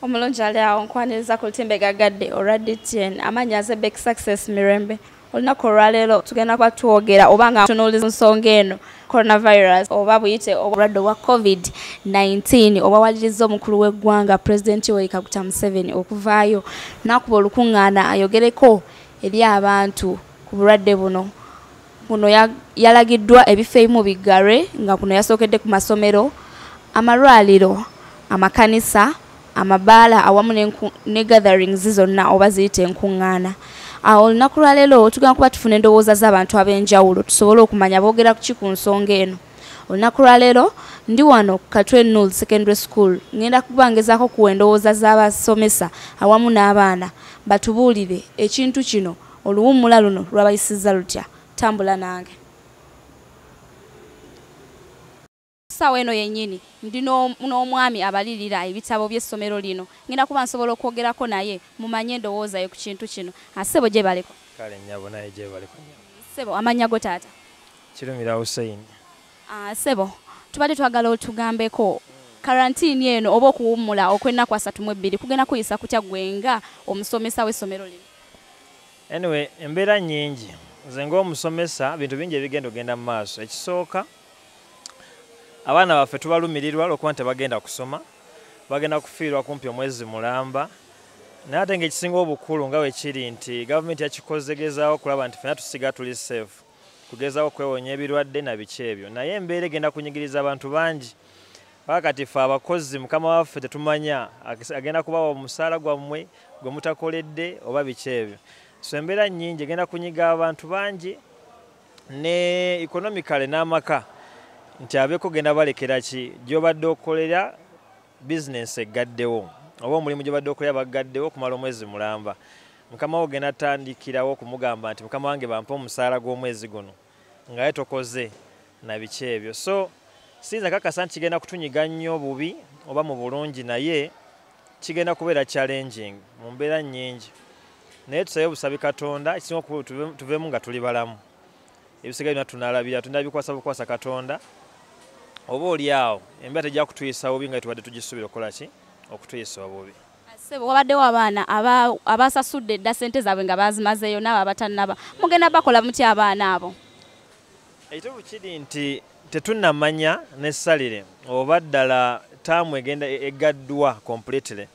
Omulungi ali awo nkwaniriza ku lutimbe gagadde Oraditien amanyaze Bek Success Mirembe. Olunaku olwaleero tugenda kuba twogera oba nga tunuuliza nsonga eno coronavirus oba buyite obulwadde bwa COVID-19 oba waliriza omukulu w'eggwanga Pulezidenti Yoweri Kaguta Museveni okuvaayo n'akuba olukungaana ayogereko eri abantu ku bulwadde buno. Buno yalagiddwa ebifo ebimu biggalwe nga kuno yasookedde ku masomero, amalwaliro, amakanisa, amabaala awamu ne gatherings zonna oba ziyite enkuŋŋaana. Awo olunaku lwaleero tugenda kuba tufuna endowooza z'abantu ab'enjawulo tusobole okumanya boogera ki ku nsonga eno. Olunaku lwaleero ndi wano ku Katwe Null Secondary School ngenda kuba ngezaako kuwa endowooza z'abasomesa awamu n'abaana batubuulire ekintu kino oluwummula luno lwabayisizza lutya. Tambula nange. Sawa eno yennyini ndi n'omwami abalirira ebitabo by'essomero lino ngenda kuba nsobola okwogerako naye mumanye endowooza ye ku kintu kino. Ssebo gye baleko. Kale nnyabo naye gye baleko. Ssebo amannya go taata? Kirumira Hussein. Ssebo tubadde twagala otugambeko karantiini eno oba okuwummula okw'ennaku 32 kugenda kuyisa kutya gwe nga omusomesa w'essomero lino? Anyway, embeera nnyingi. Nze ng'omusomesa bintu bingi ebigenda ogenda mu maaso. Ekisooka abaana baffe tubalumirirwa lw'okuba nti bagenda kusoma, bagenda kufiirwa kumpi omwezi mulamba. Naye ate ng'ekisinga obukulu nga bwe kiri nti gavumenti yakikozegezaawo kulaba nti ffenna tusiga tuli safe, kugezaawo kwewonya ebirwadde na biki ebyo. Naye embeera egenda kunyigiriza abantu bangi. Kati ffe abakozi Mukama waffe tetumanya agenda kubawa omusaala gwammwe gwe mutakoledde oba biki ebyo. So embeera nnyingi egenda kunyiga abantu bangi ne economically n'amaka nti abeeko genda balekera ki gy'obadde okolera bizinensi eggaddewo oba omulimu gy'obadde okolera baggaddewo okumala omwezi mulamba. Mukama wo genda tandikirawo okumugamba nti Mukama wange bampe omusaala gw'omwezi guno nga ye tokoze na biki ebyo. So sinza kakasa nti kigenda kutunyiga nnyo bubi oba mu bulungi, naye kigenda kubeera challenging mu mbeera nnyingi. Naye tusabe busabi Katonda ekisinga tuveemu nga tuli balamu. Ebisigaye byonna tunaalabira tunabikwasa Katonda. Oba oli awo embeera tejja kutuyisa bubi nga tubadde tugisuubira okukola ki okutuyisa obubi. Ssebo wabaddewo abaana abasasudde dda ssente zaabwe nga bazimazeeyo n'abo abatannaba, mugenda bakola mutya abaana abo? Ekituufu kiri nti tetunnamanya n'essalire oba ddala taamu egenda eggaddwa completely.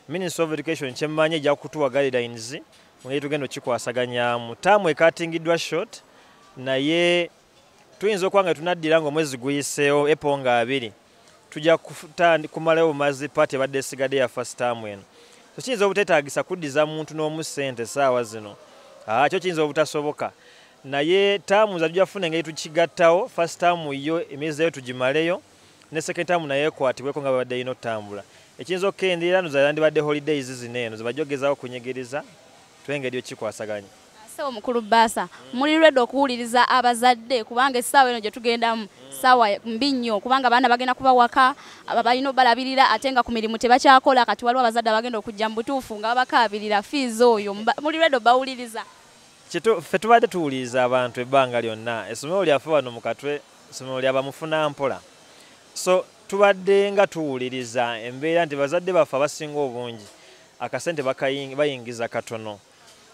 Ministry of Education kyemmanyi ejja kutuwa guidelines ngeri tugenda okikwasaganyaamu. Taamu ekatingiddwa short, naye tuyinza okuba nga tunaddira nga omwezi guyiseewo April nga 2 tujja kumalayo bumazi paati ebadde esigadde ya first term eno. So kiyinza obuteetaagisa kuddiza muntu n'omu ssente essaawa zino. Kyo kiyinza obutasoboka. Naye taamu za tujjafuna engeri tukigattawo first term yo emyezi eyo tugimaleyo ne second term naye ekwatibweko nga babadde ino otambula. Ekiyinza okukendeera nozandibadde holidays zino eno zebajogezaawo kunyigiriza twengeri okikwasaganya. Ssebo mukulu Baasa, muli lwedde okuwuliriza abazadde kubanga essaawa eno gye tugendamu ssaawa mbi nnyo kubanga abaana bagenda kuba waka balina obalabirira ate nga ku mirimu tebakyakola. Kati waliwo abazadde abagenda okujja mu butuufu nga babakaabirira fees oyo. Muli lwedde obawuliriza? Ffe tubadde tuwuliriza abantu ebbanga lyonna. Essomero lyaffe wano mu Katwe essomero lya bamufuna mpola. So tubadde nga tuwuliriza embeera nti bazadde baffe abasinga obungi akasente bayingiza katono.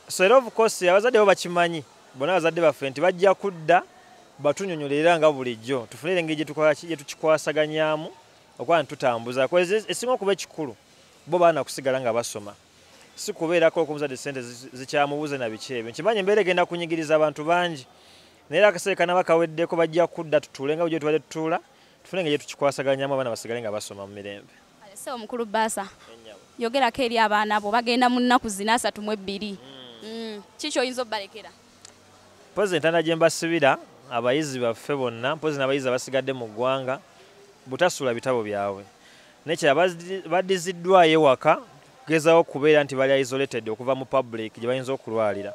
So era of course abazadde bo bakimanyi bonna abazadde baffe nti bajja kudda batunyonyolera nga bulijjo tufunire engeri gye tukikwasaganyaamu okuba ntutambuza. Esinga okuba ekikulu bo baana kusigala nga basoma, si kubeerako okumuzadde sente zikyamubuze na biki ebyo. Nkimanyi embeera egenda kunyigiriza abantu bangi, naye akaseera kanaba kaweddeko bajja kudda tutuule nga bwe tubadde tutuula tufune engeri gye tukikwasaganyaamu abaana basigale nga basoma mu mirembe. Ssebo mukulu Baasa, yogerako eri abaana bo bagenda mu nnaku zina 32. Kiki oyinza obbalekera? Mpozi entanda gye mbasibira abayizi baffe bonna, mpozi n'abayizi abasigadde mu ggwanga butasula bitabo byabwe. Nekira baddiziddwayo ewaka kugezaawo okubeera nti bali isolated okuva mu public gye bayinza okulwalira.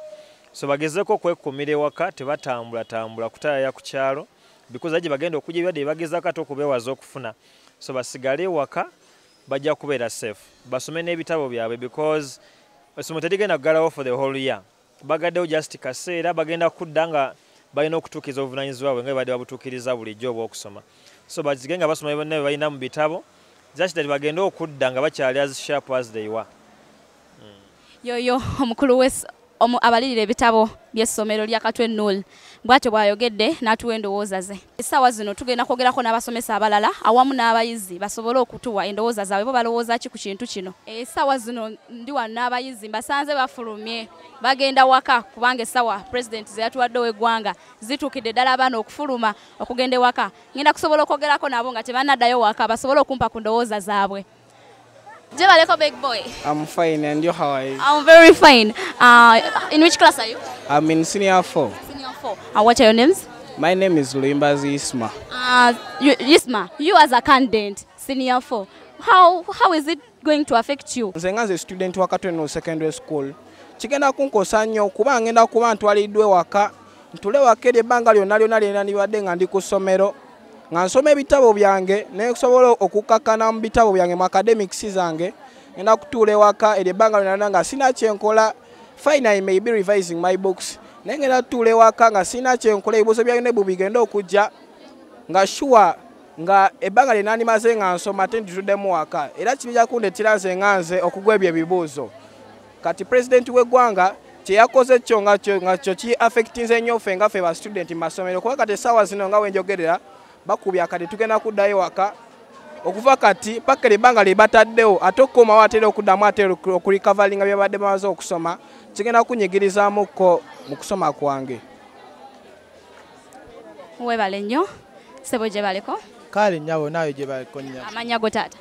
So bagezeeko okwekumira ewaka tebatambulatambula kutaaya ku kyalo because gye bagenda okujja ebirwadde bye bagezaako ate okubeewaza okufuna. So basigale ewaka bajja kubeera safe. Basome n'ebitabo byabwe because essomero terigenda kuggalawo for the whole year. Bagaddewo just kaseera bagenda kudda nga balina okutuukiriza obuvunaanyizibwa bwe nga badde babutuukiriza bulijjo obw'okusoma. So bazige nga basoma bonna bye balina mu bitabo just that bagende okudda nga bakyali as sharp as they were. Yoyo omukulu abalirira ebitabo by'essomero lya Katwe Null bw'atyo bw'ayogedde n'atuwa endowooza ze. Essaawa zino tugenda kwogerako n'abasomesa abalala awamu n'abayizi basobole okutuwa endowooza zaabwe bo balowooza ki ku kintu kino. Essaawa zino ndi wano n'abayizi mbasanze bafulumye bagenda waka kubanga essaawa President ze yatuwadde ow'eggwanga zituukidde ddala abaana okufuluma okugenda ewaka. Ngenda kusobola okwogerako nabo nga tebannaddayo waka basobole okumpa ku ndowooza zaabwe. Jebaleko big boy. I'm fine, and you, how are you? I'm very fine. In which class are you? I'm in senior 4. Senior 4. What are your names? My name is Luimbazi Isma. Isma, you as a candidate, senior 4. How is it going to affect you? As a student wa Katwe Null Secondary School, kigenda kunkosa nnyo kuba ngenda kuba ntwaliddwe waka. Ntule waka ebbanga lyonna lyonna nibadde nga ndi ku ssomero. Nga nsoma ebitabo byange nesobola okukakkana mu bitabo byange mu academics zange ngenda kutuula ewaka ebbanga lyonna nga sina kyenkola. Fine, I may be revising my books. Naye ngenda tutuula ewaka nga sina kyenkola ebibuuzo byange ne bigenda okujja nga sure nga ebbanga lyonna ndimaze nga nsoma ate ndituddemu waka era kibijja kundeetera nze nga nze okugwa ebyo ebibuuzo. Kati President w'eggwanga kyeyakoze kyo nga kyo ki affectinze nnyo ffe nga ffe ba student mu masomero kuba kati essaawa zino nga wenjogerera bakubya kati tugenda kuddayo waka okuva kati paka ebbanga lye bataddewo ate okkomawo atera okuddamu ate okurikavalinga byabadde bamaze okusoma kigenda kunyigirizaamuko mu kusoma kwange. Webale nnyo sebo gyebaleko kale nnyabo naawe gyebaleko nnyabo. Amanya go taata?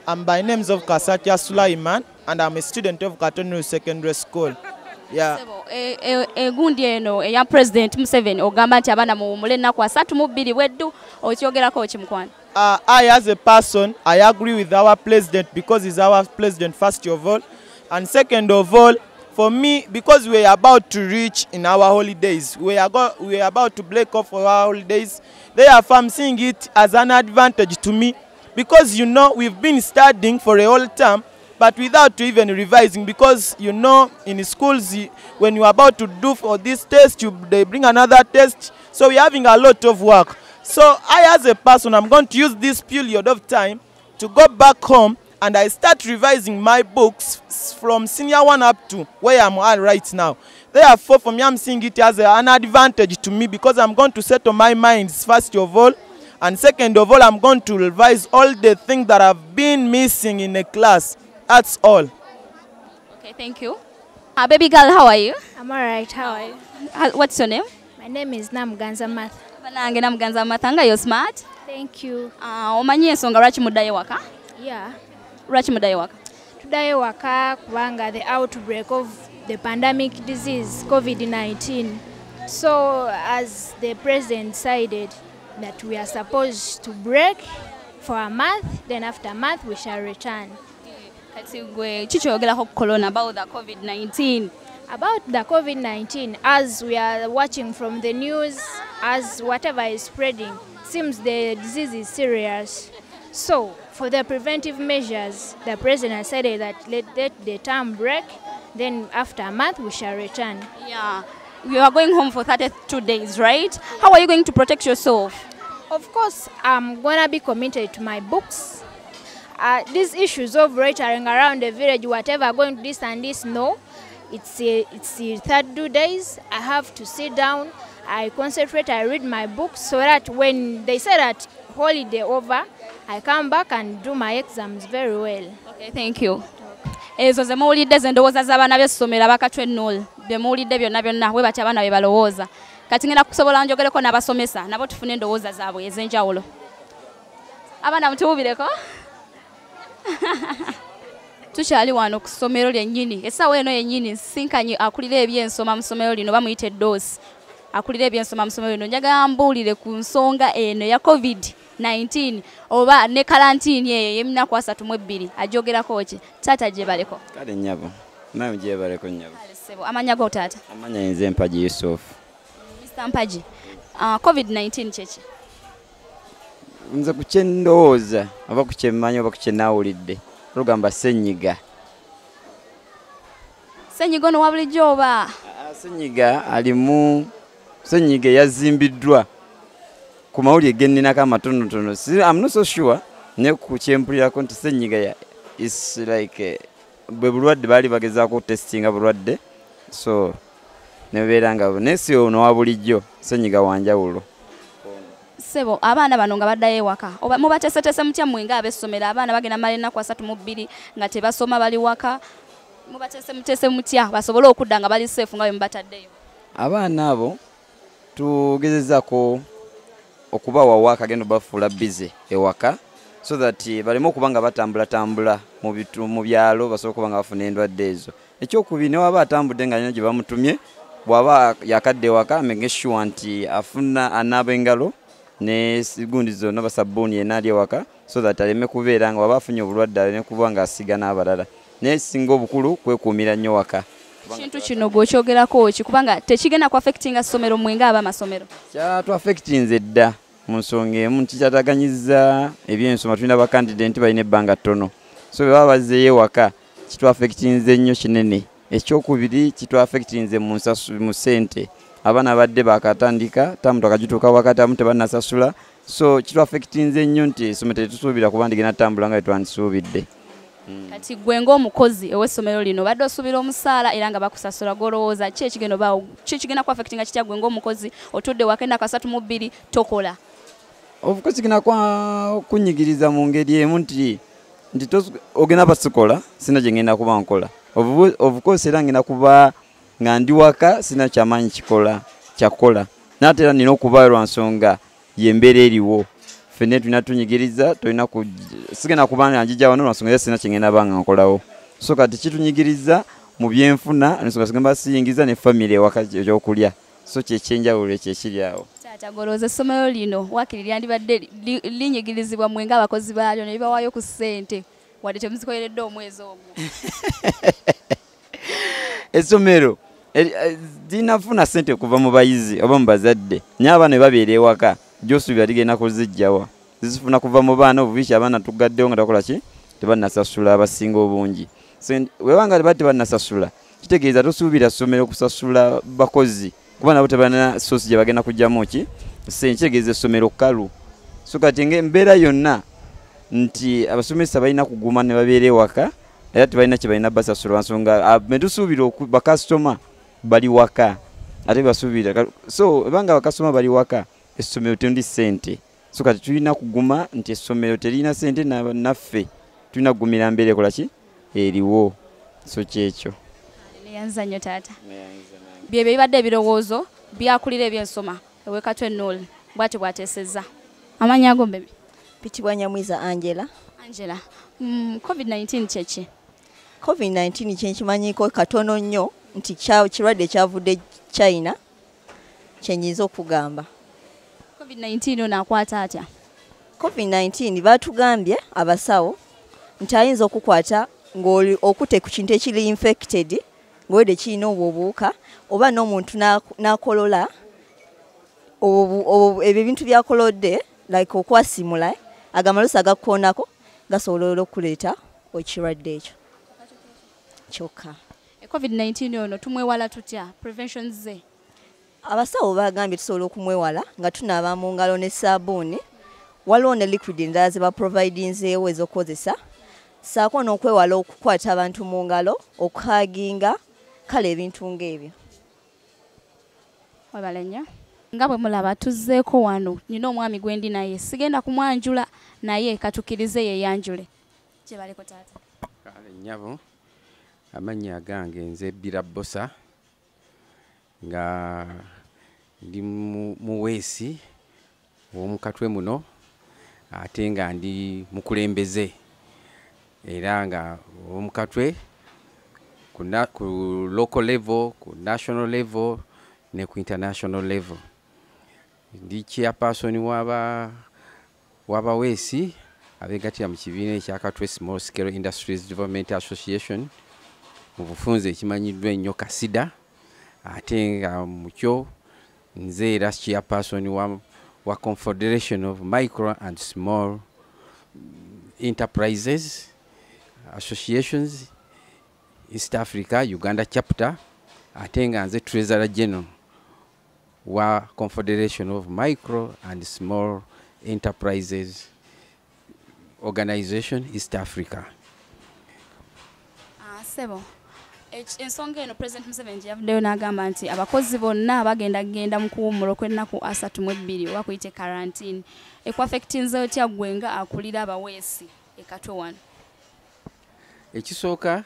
I'm by names of Kasatya Sulaiman and I'm a student of Katwe Null Secondary School. Yeah. Egundi eno eya President Museveni ogamba nti abaana muwumule ennaku 32 bweddu okyogerako ki mukwano? I as a person, I agree with our president because he's our president first of all, and second of all, for me, because we are about to reach in our holidays, we are about to break off for our holidays. Therefore, I'm seeing it as an advantage to me because we've been studying for a whole term, but without even revising, because in schools when you're about to do for this test, they bring another test, so we're having a lot of work. So I as a person, I'm going to use this period of time to go back home and I start revising my books from senior 1 up to where I'm at right now. Therefore, for me, I'm seeing it as an advantage to me because I'm going to settle my mind first of all, and second of all, I'm going to revise all the things that have been missing in a class. That's all. Okay, thank you. Baby girl, how are you? I'm alright, how are you? What's your name? My name is Namuganza Martha. Banange Namuganza Martha, nga you're smart. Thank you. Omanyi ensonga lwaki muddayo waka? Yeah. Lwaki muddayo waka? Tuddayo waka kubanga the outbreak of the pandemic disease, COVID-19. So as the president decided that we are supposed to break for a month, then after a month we shall return. Kati gwe kikyogerako ku corona about the COVID-19. About the COVID-19, as we are watching from the news, as whatever is spreading, seems the disease is serious. So, for the preventive measures, the president said that let the term break, then after a month we shall return. Yeah, you are going home for 32 days, right? How are you going to protect yourself? Of course, I'm going to be committed to my books. These issues of loitering around the village, whatever, going to this and this, no. It's 32 days. I have to sit down, I concentrate, I read my books so that when they say that holiday over, I come back and do my exams very well. Okay, thank you. Ezo ze muwulidde ze ndowooza z'abaana b'essomero aba Katwe Null bye muwulidde byonna bwe batya abaana bye balowooza. Kati ngenda kusobola njogereko n'abasomesa nabo tufune endowooza zaabwe ez'enjawulo. Abaana mutuwubireko? Tukyali wano ku ssomero lyennyini. Essaawa eno yennyini nsinkanye akulira ebyensoma mu ssomero lino bamuyita eddoosi. Akulira ebyensoma mu ssomero lino njagala mbuulire ku nsonga eno ya COVID-19 oba ne kalantiini eyo y'emnaku 32 ajogerako ki? Taata gyebaleko. Kale nnyabo. Nawe gyebaleko nnyabo. Amanya go taata? Amanya nze Mpagi Yusuf. Mr. Mpagi, COVID-19 kyeki? Nze ku kye ndowooza oba ku kye mmanyi oba ku kye naawulidde olugamba ssenyiga. Ssenyiga ono wa bulijjo oba? Ssenyiga alimu ssenyiga yazimbiddwa ku mawulire genninako amatonotono. I'm not so sure ne ku kyempulirako nti ssenyiga is like bwe bulwadde baali bagezaako testinga bulwadde so nebeera nga nesi ono wa bulijjo ssenyiga wanjawulo. Sebo abaana bano nga baddayo ewaka oba mubateeseteese mutya mmwe nga ab'essomero abaana bagenda mala ennaku 32 nga tebasoma bali waka mubateese mutya basobole okudda nga bali seefu nga bwe mubataddeyo? Abaana abo tugezezzaako okubawa waka agenda bafuula bize ewaka so that baleme okuba nga batambulatambula mu byalo basobola okuba nga bafuna endwadde ezo. Ekyokubiri ne waba atambudde nga alina gye bamutumye bw'aba yakadde ewaka make sure nti afuna anaaba engalo ne gundi zonna basabbuuni yenna ali ewaka so that aleme kubeera nga waba afunye obulwadde aleme kuba nga asiga n'abalala. Naye singa obukulu kwekuumira nnyo waka. Kintu kino gw'okyogerako ki kubanga tekigenda ku affectinga ssomero mmwe nga abamasomero? Kyatu affectinze dda mu nsonga emu nti kyataganyizza ebyensoma tulina bakandidenti balina ebbanga ttono so bwe baba bazzeeyo ewaka kitu affectinze nnyo kinene. Ekyokubiri kitu affectinze mu ssente abaana badde bakatandika tamu twakagituuka wakati amu tebannasasula so kitu affectinze nnyo nti essomero tetusuubira kuba ndigenda tambula nga twandisuubidde. Kati gwe ng'omukozi ow'essomero lino badde osuubira omusaala era nga bakusasula golowooza ki ekigenda ku affectinga kitya gwe ng'omukozi otudde waka ennaku 32 tokola? Of course kina kunyigiriza mu ngeri emu nti ogenda basikola sina gye ngenda kuba nkola. Of course era ngenda kuba nga ndi waka sina kyamaanyi kyakola naate era nina okuba lwa nsonga y'embeera eriwo. Ffenna tulina tunyigiriza sigenda kuba njija wano lwa nsonga era sina kye ngenda banga nkolawo so kati kitunyigiriza mu byenfuna ensonga sigenda siyingiza ne famire ewaka ekyokulya so kyekyenjawulo ekyo ekiri awo. Taata golooza essomero lino waakiri lyandibadde linyigirizibwa mmwe ng'abakozi baalyo ne libawaayo ku ssente wadde temuzikoleredde omwezi ogwo. Essomero linafuna ssente okuva mu bayizi oba mu bazadde naye abaana ne babeera ewaka gy'osuubira ligenda kuzijjawa zifuna kuva mu baana obubiki abaana tugaddewo nga takola ki tebannasasula abasinga obungi. Webanga bati tebannasasula kitegeeza tosuubira ssomero kusasula bakozi kuba nabo tebalina soosi gye bagenda kugyamu ki kitegeeza essomero kkalu so kati embeera yonna nti abasomesa balina kuguma ne babeera ewaka era tebalina kye balina basasula nsonga metusuubira bakasitoma bali waka ate basuubira so ebanga bakasitoma bali waka essomero tendi ssente so kati tulina kuguma nti essomero terina ssente naffe tulina kugumira mbeera ekola ki eriwo so kyekyo. Neyanza nnyo taata. Byebyo bibadde ebirowoozo byakulira ebyensoma ewekatwe Noel bw'ati bw'ateesezza. Amannya ago mbebi? Pitibwa Nyamwiza Angela. COVID-19 kyeki? COVID-19 kyenkimanyiko katono nnyo nti kirwadde kyavudde China kyenyiza okugamba. COVID-19 ono akwata atya? COVID-19 batugambye abasawo nti ayinza okukwata ng'oli okute ku kintu ekiri infected ng'owedde kirina obwo obuwuka oba n'omuntu n'akolola ebyo ebintu byakolodde like okwasimula agamalosi agakukoonako gasobola okuleeta ekirwadde ekyo kyokka. COVID-19 ono tumwewala tutya prevention ze? Abasawo bagambye tusobola okumwewala nga tunaaba mu ngalo ne sabbuuni waliwo ne liquid endala ze baprovidinzeewo ez'okukozesa saako n'okwewala okukwata abantu mu ngalo okuhaginga kale ebintu ng'ebyo. Webale nnyo. Nga bwe mulaba tuzzeeko wano nina omwami gwe ndi naye sigenda kumwanjula naye katukirize yeyanjule. Kyebaleko taata. Kale nnyabo amannya gange nze Bira Bosa nga ndi muweesi w'omukatwe muno ate nga ndi mukulembeze era nga omukatwe ku local level, ku national level ne ku international level. Ndi chairperson w'abaweesi abeegattira mu kibiina ekyakatwe Small Scale Industries Development Association mu bufunze ekimanyiddwa ennyo kasida ate nga mukyo nze era chairperson wa Confederation of Micro and Small Enterprises Associations East Africa Uganda chapter ate nga nze Treasurer General wa Confederation of Micro and Small Enterprises Organization East Africa. Sebo ensonga eno President Museveni yavuddeyo n'agamba nti abakozi bonna bagenda mu kuwummula okw'ennaku 32 oba kuyite quarantine ekwaffectinze otya ggwe nga akulira abaweesi Katwe wano. Ekisooka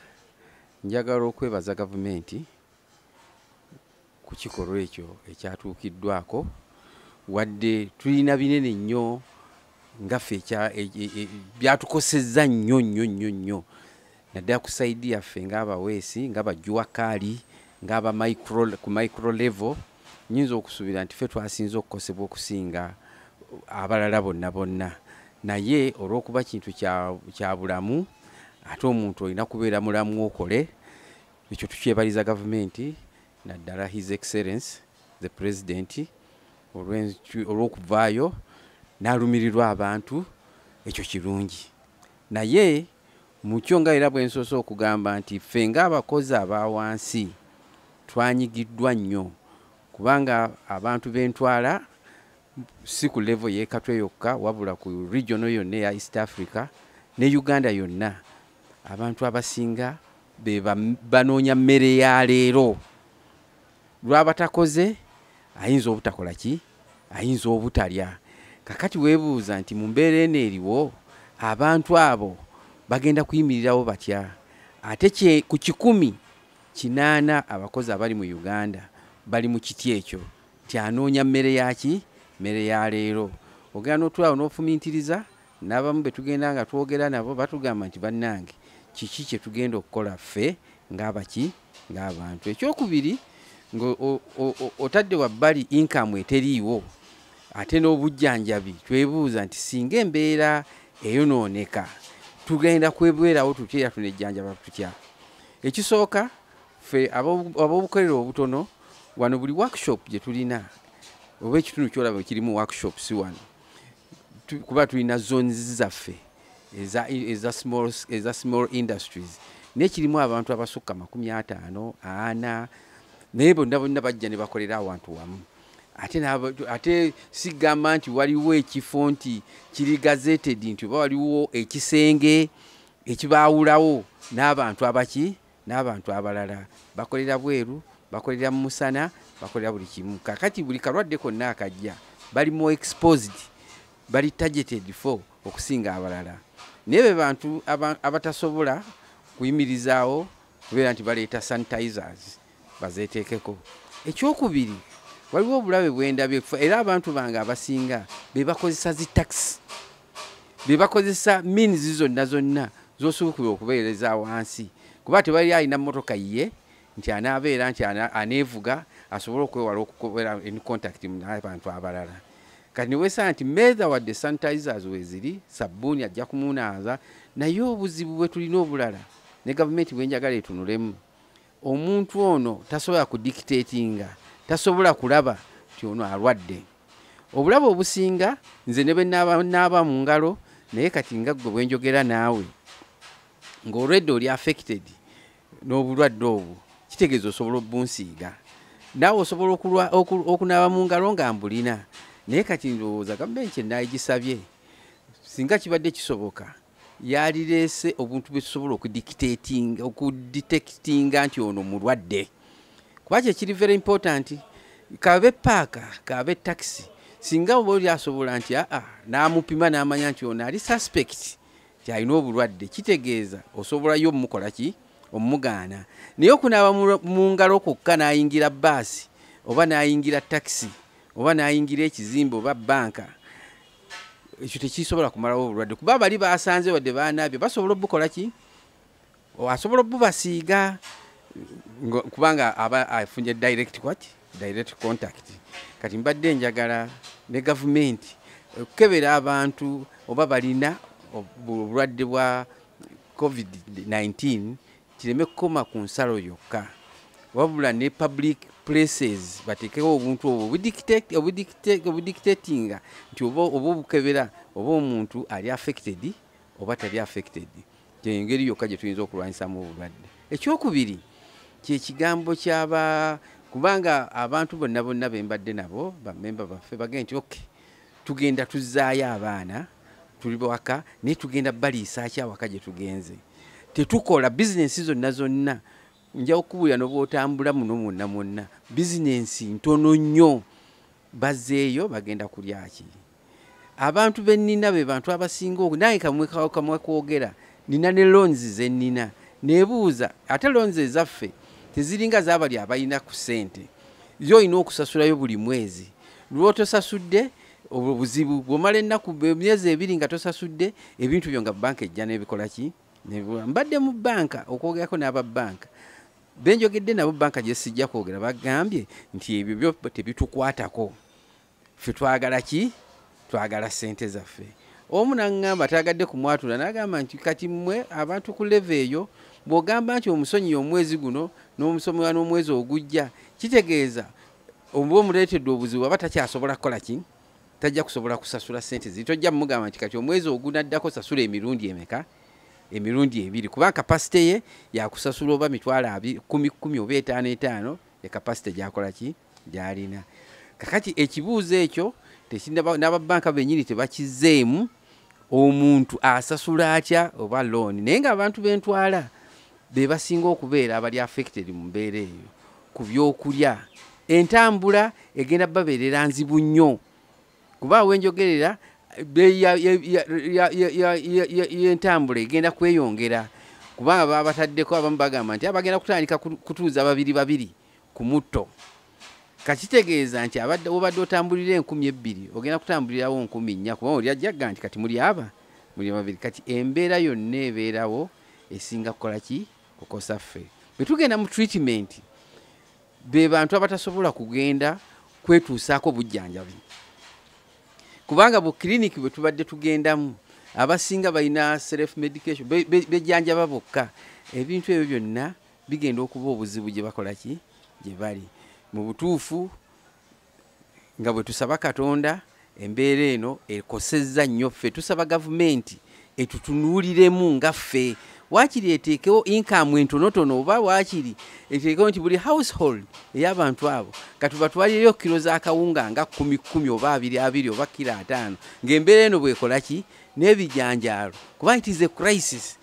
njagala okwebaza gavumenti ku kikolwa ekyo ekyatuukiddwako wadde tulina binene nnyo ngaffe byatukosezza nnyo naddala ku saidi yaffe ng'abaweesi ng'abajuwakaali ku micro level nyinza okusuubira nti ffe twasinze okukosebwa okusinga abalala bonna naye olw'okuba kintu kya bulamu ate omuntu olina kubeera mulamu okole ekyo tukyebaliza gavumenti naddala His Excellence the President olw'okuvaayo n'alumirirwa abantu ekyo kirungi naye mukyo nga era bwensoose okugamba nti ffe ng'abakozi aba wansi twanyigiddwa nnyo kubanga abantu bentwala si ku level y'e Katwe yokka wabula ku region yonna eya East Africa ne Uganda yonna abantu abasinga banoonya mmere ya leero lw'abatakoze ayinza obutakola ki ayinza obutalya kakati weebuuza nti mu mbeera eno eriwo abantu abo bagenda kuyimirirawo batya ate ku 180 abakozi abali mu Uganda bali mu kiti ekyo nti anoonya mmere yaki mmere ya leero ogenda n'otulawo n'ofumintiriza n'abamu be tugenda nga twogera nabo batugamba nti bannange kiki kye tugenda okukola ffe ng'abantu ekyokubiri ng'otadde wabbali income eteriiwo ate n'obujjanjabi twebuuza nti singa embeera eyonooneka tugenda kwebwerawo tutya tunejjanjaba tutya ekisooka ffe ab'obukolero obutono wano buli workshop gye tulina oba ekitundu kyolaba kirimu workshop si wano kuba tulina zones zaffe eza small industries nekirimu abantu abasukka 50 40 naye bonna bajja ne bakolera awantu wamu ate sigamba nti waliwo ekifo nti kiri gazetted nti oba waliwo ekisenge ekibaawulawo n'abantu n'abantu abalala bakolera bweru bakolera mu musana bakolera buli kimu kakati buli kalwadde konna akajja bali more exposed bali targeted for okusinga abalala naye be bantu abatasobola kuyimirizaawo kubeera nti baleeta sanitizers bazeeteekeko ekyokubiri waliwo obulabe bwendabye era abantu bange abasinga be bakozesa zi taxi be bakozesa means zonna z'osobola okubeereza wansi kuba tebali alina mmotoka yiye nti anaabeera nti aneevuga asobole okwewala okubeera in contact n'abantu abalala kati niweesanga nti meeza wadde sanitizers weziri sabbuuni ajja kumunaaza naye obuzibu bwe tulina obulala ne gavumenti bwenjagala etunulemu omuntu ono tasobola kudictatinga tasobola kulaba nti ono alwadde obulabe obusinga nze ne naaba mu ngalo naye kati nga gwe bwenjogera naawe ng'olwedde oli affected n'obulwadde obwo kitegeeza osobola obunsiiga naawe osobola okunaaba mu ngalo nga mbulina naye kati ndowooza gavumenti enaayigisabye singa kibadde kisoboka yalireese obuntu bwe tusobola okudetectinga nti ono mulwadde kuba kye kiri very important kabe paaka kabe taxi singa oba oli asobola nti n'amupima n'amanya nti ono ali suspect nti alina obulwadde kitegeeza osobolayo omukola ki omugaana naye okunaaba mu ngalo kwokka n'ayingira baasi oba n'ayingira taxi oba n'ayingira ekizimbe oba banka ekyo tekisobola kumalawo obulwadde kuba bali basanze wadde baanaabye basobola obukola ki asobola obubasiiga kubanga aba afunye direct contact kati mbadde njagala ne gavumenti okukebera abantu oba balina obulwadde bwa COVID-19 kireme kukoma ku nsalo yokka wabula ne public places batekewo obuntu obwo obudictatinga nti oba obukebera oba omuntu ali affected oba tali affected engeri yokka gye tuyinza okulwanyisamu obulwadde ekyokubiri kyekigambo kubanga abantu bonna bembadde nabo bamemba baffe bagenda nti tugenda tuzzaayo abaana tuli waka naye tugenda baliisa ki awaka gye tugenze tetukola bizinensi zonna nja okubulira n'obwotambula muno mwonna bizinensi ntono nnyo bazzeeyo bagenda kulya ki abantu bennina be bantu abasinga naye kamwe kwogera nina ne loans ze nnina nebuuza ate loans ezaffe teziringa z'abali abalina ku ssente yo olina okusasulayo buli mwezi lw'otosasudde obuzibu bw'omala ennaku emyezi 2 nga tosasudde ebintu byo nga banka ejja n'ebikola ki mbadde mu banka okwogerako n'ababanka benjogedde nabo banka gye sijja kwogera bagambye nti ebyo byo tebitukwatako ffe twagala ki twagala ssente zaffe omu naŋŋamba tagadde kumwatula n'agamba nti kati mmwe abantu ku leve eyo bw'ogamba nti omusonyi omwezi guno n'omusomera n'omwezi ogujja kitegeeza oba omuleetedde obuzibu aba takyasobola kukola ki tajja kusobola kusasula ssente zitojja mugamba nti kati omwezi ogunaddako sasula emirundi emeka emirundi 2 kuba kapasite ye yakusasula oba 10,000 10 oba 5 ekapasite gyakola ki gyalina kakati ekibuuzo ekyo n'ababanka bennyini tebakizeemu omuntu asasula atya oba loan naye ng'abantu bentwala be basinga okubeera abali affected mu mbeera eyo ku byokulya entambula egenda babeerera nzibu nnyo kuba wenjogerera y'entambula egenda kweyongera kubanga baba bataddeko abamu bagamba nti abagenda kutandika kutuuza 2 ku mutto kakitegeeza nti obadde otambulira 2,000 ogenda kutambulirawo 4,000 kuba oli ajjaga nti kati muli 2 kati embeera yonna ebeerawo esinga kukola ki kukosa ffe bwe tugenda mu treatment be bantu abatasobola kugenda kwetuusaako bujjanjabi kubanga bu clinic bwe tubadde tugendamu abasinga balina self medication bejjanjaba bokka ebintu ebyo byonna bigenda okuba obuzibu gye bakola ki gye bali mu butuufu nga bwe tusaba Katonda embeera eno ekosezza nnyo ffe tusaba gavumenti etutunuuliremu nga ffe waakiri eteekewo income entonotono oba waakiri eteekewo nti buli household ey'abantu abo katubatwalireyo kilo z'akawunga nga 10 oba 20 oba kilo 5 ng'embeera eno bwekola ki n'ebijanjaalo kuba it is a crisis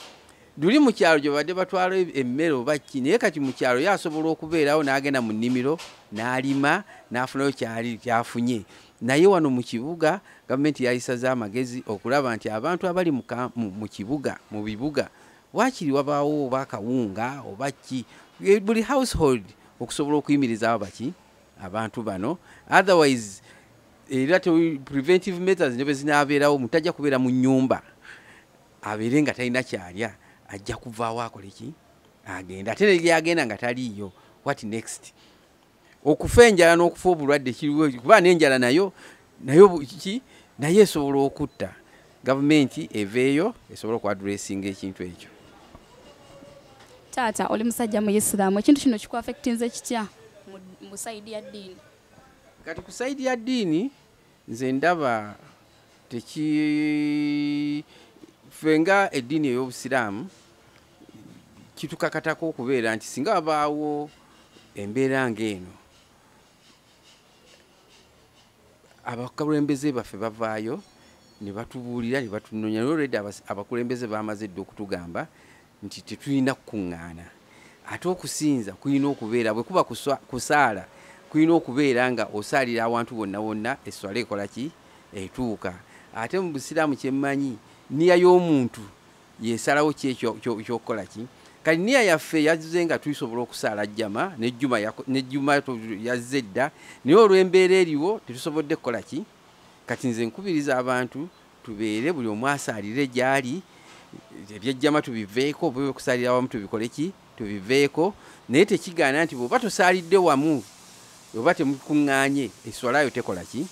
duli mu kyalo gye badde batwala emmere oba ki naye kati mu kyalo yasobola okubeerawo n'agenda mu nnimiro n'alima n'afunayo kyafunye naye wano mu kibuga gavumenti yayisaza amagezi okulaba nti abantu abali mu kibuga mu bibuga wakiri wabaawo oba akawunga oba ki buli household okusobola okuyimirizaawo baki abantu bano otherwise era preventive measures ne bwe zinaabeerawo mutajja kubeera mu nnyumba abeere nga talina kyalya ajja kuvaawo akole ki agenda ate ne gyagenda nga taliiyo what next okufa enjala n'okufa obulwadde kiriwo kuba n'enjala nayo ki naye esobola okutta gavumenti eveeyo esobola okwadressinga ekintu ekyo taata oli musajja mu Isiraamu ekintu kino kikuaffectinze kitya mu saidi ya ddiini kati ku saidi ya ddiini nze ndaba fenga eddiini ey'obusiraamu kitukakatako okubeera nti singa wabaawo embeera ng'eno abakulembeze baffe bavaayo ne batubuulira ne batunoonya already abakulembeze bamaze dde okutugamba nti tetulina kukuŋŋaana ate okusinza kulina okubeera bwe kuba kusaala kulina okubeera nga osaalira awantu bonna bonna esswala ekola ki etuuka ate mu busiraamu kyemmanyi niya y'omuntu yesalawo ki ekyokukola ki kati niya yaffe yazze nga tulisobola okusaala jjama nejjuma yazze dda naye olw'embeera eriwo tetusobodde kukola ki kati nze nkubiriza abantu tubeere buli omu asaalire gy'ali ebyejjama tubiveeko oba okusaalira wamu tubikole ki tubiveeko naye tekigaana nti bw'oba tosaalidde wamu oba temukuŋŋaanye esswalayo tekola ki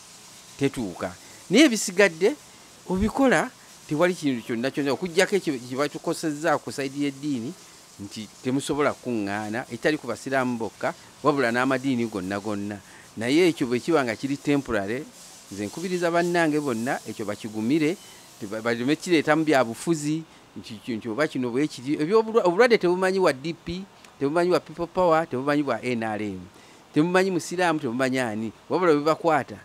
tetuuka naye ebisigadde obikola tewali kintu kyonna okuggyako ekyo kibatukosezza ku saidi y'eddiini nti temusobola kukuŋŋaana ekitali ku basiraamu bokka wabula n'amadiini gonna naye ekyo bwe kiba nga kiri temporary nze nkubiriza bannange bonna ekyo bakigumire baleme kireeta mu byabufuzi nti oba kino bwe kiri obulwadde tebumanyi wa DP tebumanyi wa People Power tebumanyi wa NRM tebumanyi musiraamu tebumanyi ani wabula bibakwata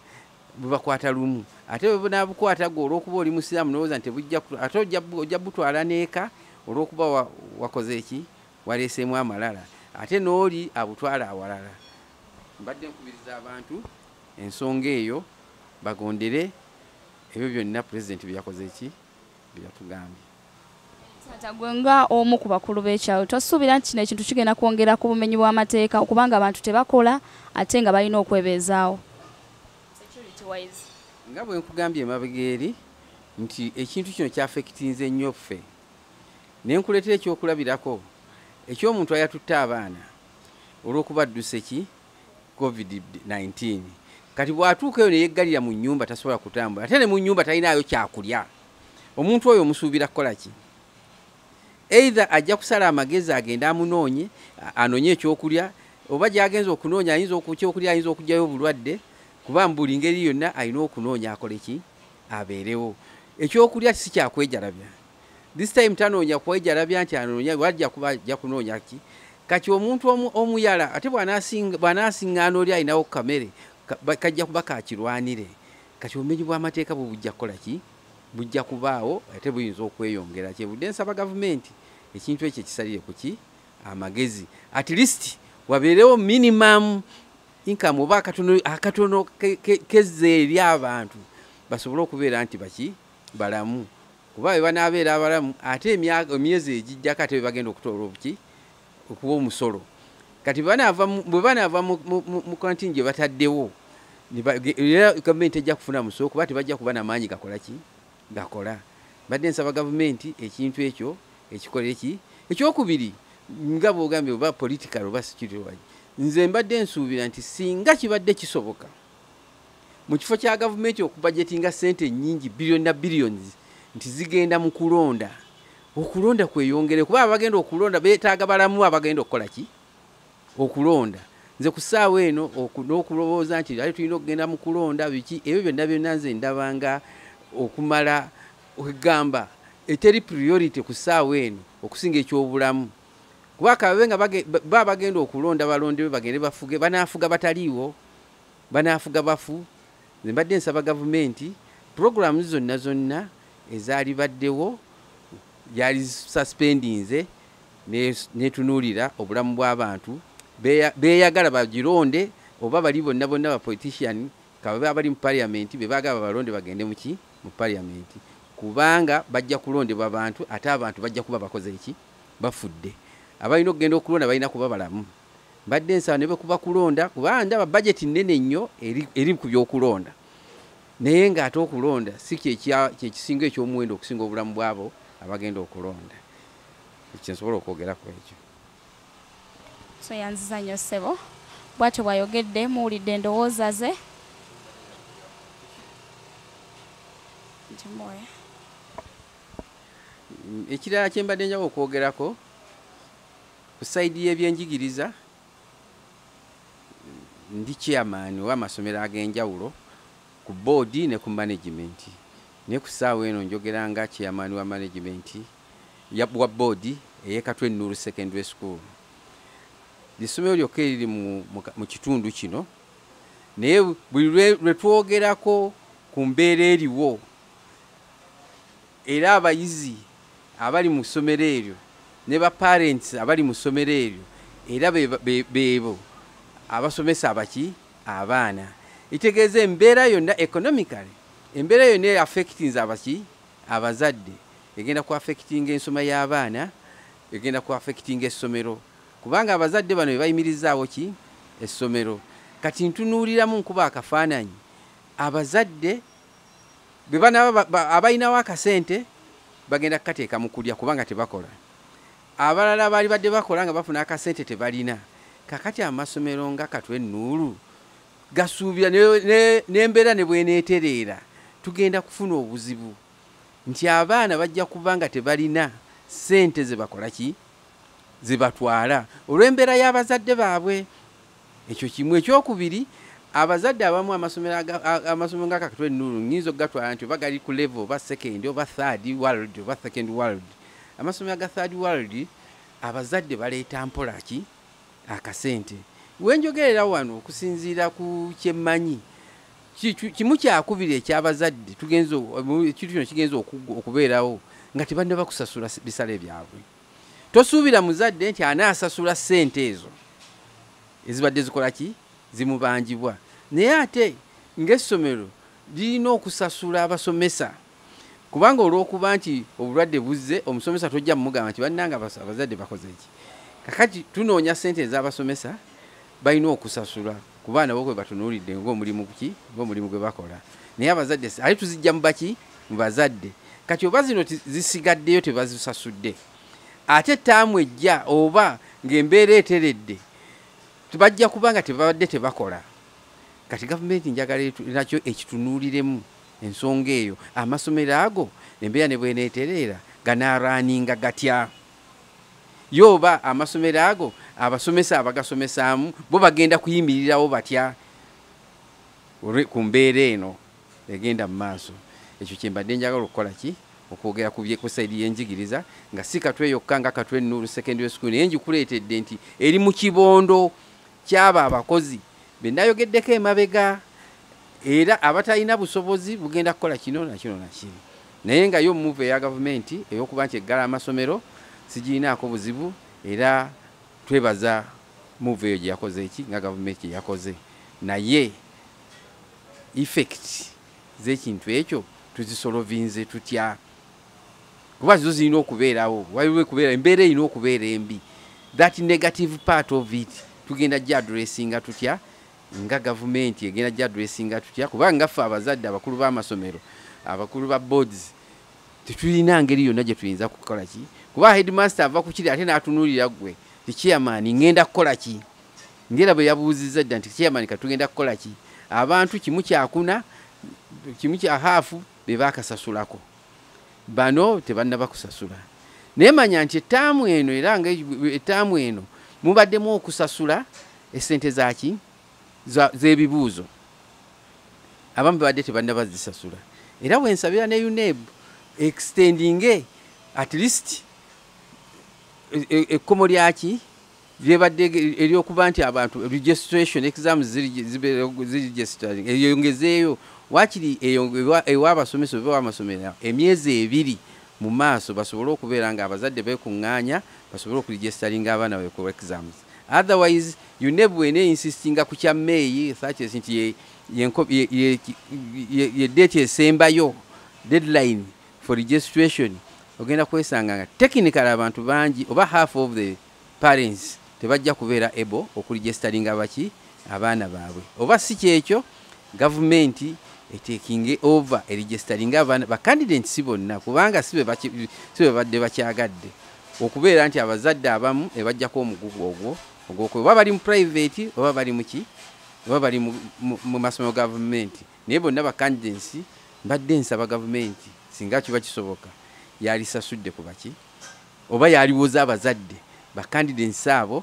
bubakwata lumu ate bwe bunaabukwata gwe olw'okuba oli musiraamu nowooza nti ate ojja butwala n'eka olw'okuba wakoze eki waleeseemu amalala ate n'oli abutwala awalala. Mbadde nkubiriza abantu ensonga eyo bagondere ebyo byonna pulezidenti bye yakoze eki bye yatugambye. Taata gwe nga omu ku bakulu b'ekyalo tosuubira nti kino ekintu kigenda kwongera ku bumenyi bw'amateeka kubanga abantu tebakola ate nga balina okwebeezaawo security wise. Nga bwe nkugambye emabega eri nti ekintu kino kyafekitinze nnyo ffe ne nkuleetera ekyokulabirako eky'omuntu ayatutte abaana olw'okubaddusa eki COVID-19 kati bw'atuuka eyo ne yeggalira mu nnyumba tasobola kutambula ate ne mu nnyumba talinaayo kyakulya omuntu oyo omusuubira kukola ki? Either ajja kusala amagezi agenda amunoonye anoonye ekyokulya oba gy'agenza okunoonya ekyokulya ayinza okugyayo obulwadde kuba buli ngeri yonna alina okunoonya akole ki abeerewo. Ekyokulya si kyakwejalabya this time tanoonya kwejalabya nti anoonya wajja kuba ajja kunoonya ki kati omuntu omuyala ate bw'anaasiŋŋaana oli alinawo kamere kajja kuba kakirwanire kati obumenyi bw'amateeka bwe bujja kukola ki bujja kubaawo ate buyinza okweyongera kyebudde nsaba gavumenti ekintu ekyo kisalire ku ki amagezi at least wabeerewo minimum income oba akatono kezze eri abantu basobole okubeera nti baki balamu kuba bwe banaabeera abalamu ate emyezi egijjako ate bwe bagenda okutoola obuki okuba omusolo kati bwe banaava mu kantini gye bataddewo era gavumenti ejja kufuna musolo kuba tebajja kuba n'amaanyi gakola ki gakola. Badde nsaba gavumenti ekintu ekyo ekikole ki ekyokubiri nga bw'ogambye oba political oba security wise nze mbadde nsuubira nti singa kibadde kisoboka mu kifo kya gavumenti okubajetinga ssente nnyingi billion na billions nti zigenda mu kulonda okulonda kweyongere kuba abagenda okulonda beetaaga balamu abagenda okukola ki okulonda. Nze ku ssaawa eno n'okulowooza nti ali tulina okugenda mu kulonda biki ebyo byonna nze ndabanga okumala okugamba eteri priority ku ssaawa eno okusinga ekyobulamu kuba kabe nga baba bagenda okulonda balonde bagende bafuge banaafuga bataliiwo banaafuga bafu. Nze mbadde nsaba gavumenti programs zonna ezaali baddewo yali suspendinze netunuulira obulamu bw'abantu beeyagala bagironde oba bali bonna ba politician kabe abali mu parliament bebaagala balonde bagende muki mu parliament kubanga bajja kulondebwa abantu ate abantu bajja kuba bakoze eki bafudde abalina okugenda okulonda balina kuba balamu. Mbadde nsaba ne bwe kuba kulonda kuba ndaba budget nnene nnyo eri ku by'okulonda naye ng'ate okulonda si kyekisinga ekyomuwendo okusinga obulamu bwabo abagenda okulonda ekyo nsobola okwogerako ekyo. So yanziza nnyo ssebo bw'atyo bw'ayogedde muwulidde endowooza ze. Ekirala kye mbadde njagala okwogerako ku sayidi y'ebyenjigiriza ndi chairman w'amasomero ag'enjawulo ku board ne ku management ne ku ssaawa eno njogera nga chairman wa management wa board ey'Ekatwe Nuru Secondary School. Essomero lyokka eriri mu kitundu kino naye buli lwe twogerako ku mbeera eriwo era abayizi abali mu ssomero eryo ne ba parents abali mu ssomero eryo era beebo abasomesa abaki abaana itegeeza embeera yonna economically embeera yonna affectings abaki abazadde egenda ku affecting ensoma y'abaana egenda ku affecting essomero kubanga abazadde bano bebayimirizaawo ki essomero. Kati ntunuuliramu nkuba akafaananyi abazadde abalinawo akasente bagenda kukateeka mu kulya kubanga tebakola abalala baali badde bakola nga bafuna akasente tebalina. Kakati amasomero nga Katwe Nuru gasuubira n'embeera ne bweneetereera tugenda kufuna obuzibu nti abaana bajja kuba nga tebalina ssente ze bakola ki ze batwala olw'embeera y'abazadde baabwe. Ekyo kimu. Ekyokubiri abazadde abamu amasomero nga Katwe Nuru nnyinza okugatwala nti oba gali ku level oba second oba third world oba second world. Amasomero aga third world abazadde baleeta mpola ki akasente. Wenjogerera wano okusinziira ku kyemmanyi kimu kyakubiri ekyabazadde ekintu kino kigenza okubeerawo nga tebanne bakusasula bisale byabwe. Tosuubira muzadde nti anaasasula ssente ezo ezibadde zikola ki zimubangibwa, naye ate ng'essomero lirina okusasula abasomesa, kubanga olw'okuba nti obulwadde buzze omusomesa tojja mumugamba nti bannanga abazadde bakoze ki. Kakati tunoonya ssente ez'abasomesa balina okusasula ku baana bokwe batunuulidde ng'omulimu gwe bakola, naye abazadde ali tuzijja mu baki mu bazadde. Kati oba zino zisigaddeyo tebazisasudde, ate taamu ejja oba ng'embeera eteredde tubajja kubanga tebabadde tebakola. Kati gavumenti njagala nakyo ekitunuuliremu ensonga eyo, amasomero ago embeera ne bweneetereera ganaaraaninga gatya, yoba amasomero ago abasomesa abagasomesaamu bo bagenda kuyimirirawo batya ku mbeera eno egenda mu maaso. Ekyo kyembadde njagala okukola ki okwogera ku sayidi y'enjigiriza nga si Katwe yokka nga Katwe Nuuru Secondary School, naye njikuleetedde nti eri mu kibondo kyaba abakozi bennayogeddeko emabega, era abatalina busobozi bugenda kukola kino na kino na kino. Naye nga yo muve ya gavumenti ey'okuba nti eggala amasomero sigirinaako buzibu, era twebaza muve eyo gye yakoze eki nga gavumenti gye yakoze, naye effect z'ekintu ekyo tuzisolovinze tutya, kuba zo zirina okubeerawo, waliwo okubeera embeera erina okubeera embi. That negative part of it tugenda gya addressinga tutya nga gavumenti egenda gya addressinga tutya, kubanga ffe abazadde abakulu b'amasomero abakulu ba boards tetulina ngeri yonna gye tuyinza kukola ki, kuba headmaster ava ku kiri ate n'atunuulira gwe ti chairman ngenda kukola ki, ngera bwe yabuuzizza dda nti chairman katugenda kukola ki. Abantu kimu kyakuna kimu kya haafu be baakasasulako, bano tebannaba kusasula. Naye manya nti ettaamu eno era nga ettaamu eno mubaddemu okusasula essente zaki z'ebibuuzo, abamu badde tebannaba zisasula, era bwensabira ne UNEB extending at least ekkomo lyaki lyebadde eryokuba nti abantu registration exams ziregistering eyongezeeyo, wakiri ew'abasomesa oba w'amasomero emyezi 2 mu maaso basobole okubeera nga abazadde beekuŋŋaanya basobole okuregisteringa abaana baabwe ku exams. Otherwise UNEB wene insistinga ku kya May 30 nti ye date esembayo deadline for registration, ogenda kwesanga nga technically abantu bangi oba half of the parents tebajja kubeera able okuregisteringa baki abaana baabwe, oba si kyekyo gavumenti taking over registeringa abaana ba candidates si bonna, kubanga sibe badde bakyagadde okubeera nti abazadde abamu ebajjako omugugu ogwo oba bali mu private oba bali muki oba bali mu masomero gavumenti, naye bonna ba candidates mbadde nsaba gavumenti singa kiba kisoboka yalisasudde ku baki oba yaliwoza abazadde ba candidates abo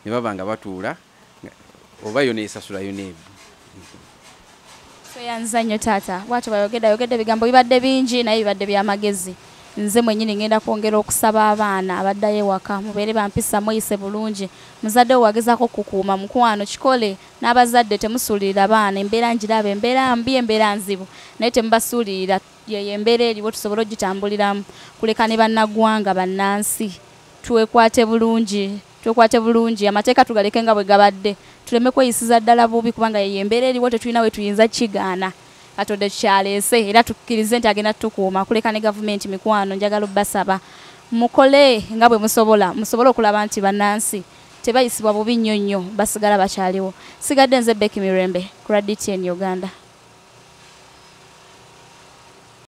ne baba nga batuula oba yo neesasula UNEB. Tweyanza nnyo taata, bwatyo bayogedde ebigambo bibadde bingi naye bibadde by'amagezi. Nze mwennyini ngenda kwongera okusaba abaana abaddayo ewaka mubeere bampisa mweyise bulungi, muzadde wagezaako kukuuma mukwano kikole, n'abazadde temusuulirira abaana embeera njiraba, embeera mbi, embeera nzibu, naye temubasuulirira, yeyo embeera eriwo tusobole ogitambuliramu, kuleka ne bannaggwanga bannansi twekwate bulungi, amateeka tugaleke nga bwe gabadde, tuleme kweyisiza ddala bubi kubanga yeyo embeera eriwo tetulina we tuyinza kigana. Katonda kyaleese era tukkirize nti agenda tukuuma, kuleka ne gavumenti mikwano njagala obbasaba mukole nga bwe musobole okulaba nti bannansi tebayisibwa bubi nnyo nnyo basigala bakyaliwo. Sigadde nze Becky Mirembe ku RADTN Uganda.